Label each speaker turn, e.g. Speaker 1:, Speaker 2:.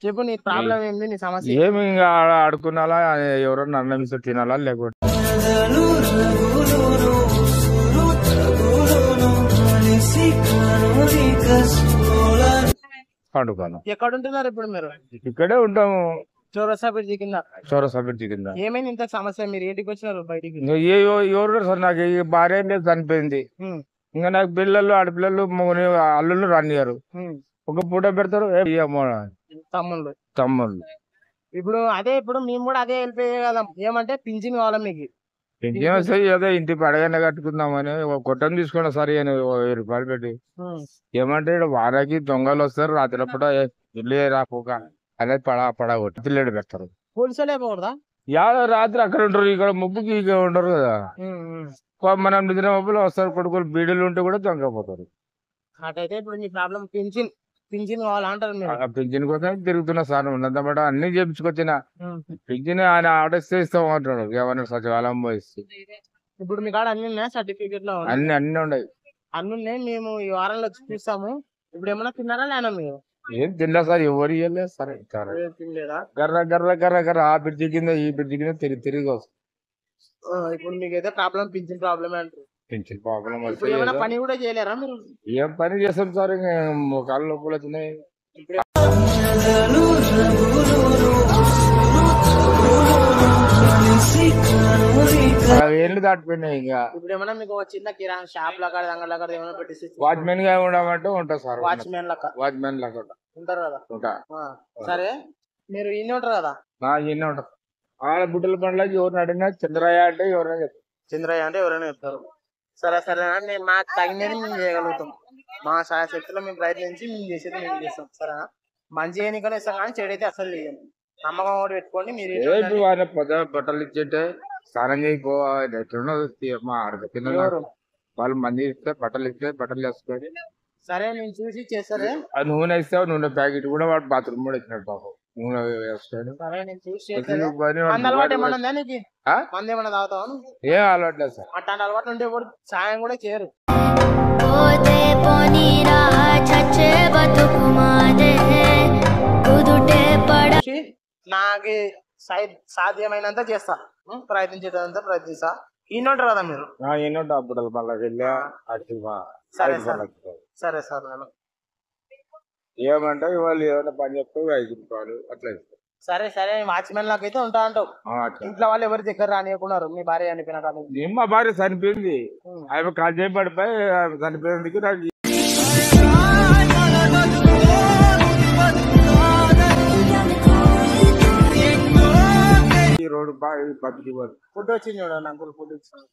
Speaker 1: చెప్పు నీ ప్రాబ్లం ఏంది, నీ సమస్య
Speaker 2: ఏమి ఇంకా ఆడుకున్నాలా ఎవరన్నా అన్నం ఇస్తే తినాలా లేకపోతే పండుకోను.
Speaker 1: ఎక్కడ ఉంటున్నారు ఇప్పుడు మీరు?
Speaker 2: ఇక్కడే ఉంటాము,
Speaker 1: చౌరస్తా బ్రిడ్జి కింద.
Speaker 2: చౌరస్తా బ్రిడ్జి కింద.
Speaker 1: ఏమైంది ఇంత సమస్య? మీరు ఏంటికి వచ్చినారు బయటికి?
Speaker 2: ఇంకా ఎవరు సార్, నాకు ఈ భార్య లేదు, చనిపోయింది. ఇంకా నాకు పిల్లలు ఆడపిల్లలు అల్లుళ్ళు రానియారు. ఒక పూట పెడతారు
Speaker 1: తమ్ముళ్ళు.
Speaker 2: తమ్ముళ్ళు
Speaker 1: ఇప్పుడు అదే, ఇప్పుడు మేము కూడా అదే వెళ్ళిపోయే కదా. ఏమంటే పింఛన్ కావాలి మీకు.
Speaker 2: పింఛన్ వస్తే ఏదో ఇంటి పడగానే కట్టుకుందామని ఒక కొట్టం తీసుకున్నా సరే అని 1000 రూపాయలు పెట్టి. ఏమంటే ఇక్కడ వారాకి దొంగలు వస్తారు, రాత్రి పూట ఇల్లు రాపోక అనేది పడా కొట్టి పిల్లలు పెడతారు.
Speaker 1: పోలీసులు అయిపోకూడదా?
Speaker 2: రాత్రి అక్కడ ఉంటారు, ఇక్కడ ముప్పుకి ఇక్కడ ఉండరు కదా. మనం నిద్ర మబ్బులు వస్తారు, కొడుకులు బీడీలు ఉంటే కూడా దొంగపోతారు.
Speaker 1: అటైతే ఇప్పుడు నీ ప్రాబ్లం పింఛన్ కావాలంటారు.
Speaker 2: పింఛన్ కోసం తిరుగుతున్నా సార్, ఉన్నంతమాట అన్ని చేపించుకొచ్చిన పింఛన్ ఆయన ఆర్డర్ ఇస్తాం అంటున్నాడు. ఏమన్నా సచివాలయం పోయిస్తే
Speaker 1: ఇప్పుడు మీ కాడ అన్ని ఉన్నాయా? సర్టిఫికెట్ లో
Speaker 2: అన్ని ఉన్నాయి.
Speaker 1: అన్ని ఉన్నాయి. మేము ఈ వారంలో చూస్తాము. ఇప్పుడు ఏమన్నా తిన్నారా లేనా మీరు?
Speaker 2: ఏం తినలే సార్, ఎవరు ఇవ్వలేదు సరే. గర్ర గర్ర గర్ర గర్ర ఆ బ్రిడ్జి కింద ఈ బ్రిడ్జి కింద తిరిగి వస్తుంది.
Speaker 1: ఇప్పుడు మీకు అయితే ప్రాబ్లం పింఛన్ ప్రాబ్లమే అంటారు.
Speaker 2: పింఛన్ ప్రాబ్లం
Speaker 1: ఇప్పుడు ఏమైనా పని కూడా చేయలేరా మీరు?
Speaker 2: ఏం పని చేస్తాం సార్, ఇంకా కాళ్ళు నొప్పులు వచ్చినాయి. ఏళ్ళు దాటిపోయినాయి. ఇంకా
Speaker 1: ఇప్పుడు ఏమైనా మీకు చిన్న కిరాణా షాప్ లాగా ఏమైనా పెట్టి
Speaker 2: వాచ్మెన్ గా ఉండమంటే ఉంటా సార్.
Speaker 1: వాచ్మెన్ లాగా ఉంటారు కదా.
Speaker 2: ఉంటా.
Speaker 1: సరే, మీరు ఇన్ని ఉంటారు కదా.
Speaker 2: ఇన్ని ఉంటారు. ఆడ బుడ్డల పండ్లకి ఎవరిని అడిగినా చంద్రయ్య అంటే ఎవరైనా చెప్తారు.
Speaker 1: చంద్రయ్య అంటే ఎవరైనా చెప్తారు. సరే సరే, నేను మాకు తగినది మేము చేయగలుగుతాం. మా శక్తిలో మేము ప్రయత్నించి మేము చేసేది మేము చేస్తాం. సరేనా? మంచి ఎన్నికలు ఇస్తాం కానీ చెడైతే అసలు చేయము. నమ్మకం కూడా పెట్టుకోండి. మీరు
Speaker 2: బట్టలు ఇచ్చేటే స్నానం చేయకపోవాలి మా ఆడపిల్లలు వాళ్ళు మంది ఇస్తే బట్టలు వేసుకొని.
Speaker 1: సరే, నేను చూసి చేస్తారే.
Speaker 2: నూనె ఇస్తావు, నూనె ప్యాకెట్ కూడా వాడు బాత్రూమ్ కూడా ఇచ్చినాడు పాపం. నూనె వేసుకొని ఏం అలవాట్లేదు సార్.
Speaker 1: అట్లాంటి అలవాటు ఉంటే సాయం కూడా చేయరు. నాకు సాధ్యమైనంత చేస్తా, ప్రయత్నించేదంతా ప్రయత్నిస్తా. ఈయనంటారు కదా మీరు? సరే సరే సరే సార్. నేను
Speaker 2: ఏమంటే వాళ్ళు ఏమైనా పని చెప్తే 5 రూపాయలు అట్లా ఇస్తారు.
Speaker 1: సరే సరే, వాచ్మెన్ లాగా అయితే ఉంటా అంటావు. ఇంట్లో వాళ్ళు ఎవరి దగ్గర రానియకున్నారు. మీ భార్య చనిపోయిన కాదు.
Speaker 2: మా భార్య చనిపోయింది, ఆమె కాల్ చేయబడిపోయి చనిపోయినందుకు నాకు ఈ రోడ్డు బాగా పబ్లిక్
Speaker 1: ఫుడ్ వచ్చింది చూడండి అంకుల్, ఫుడ్ వచ్చింది.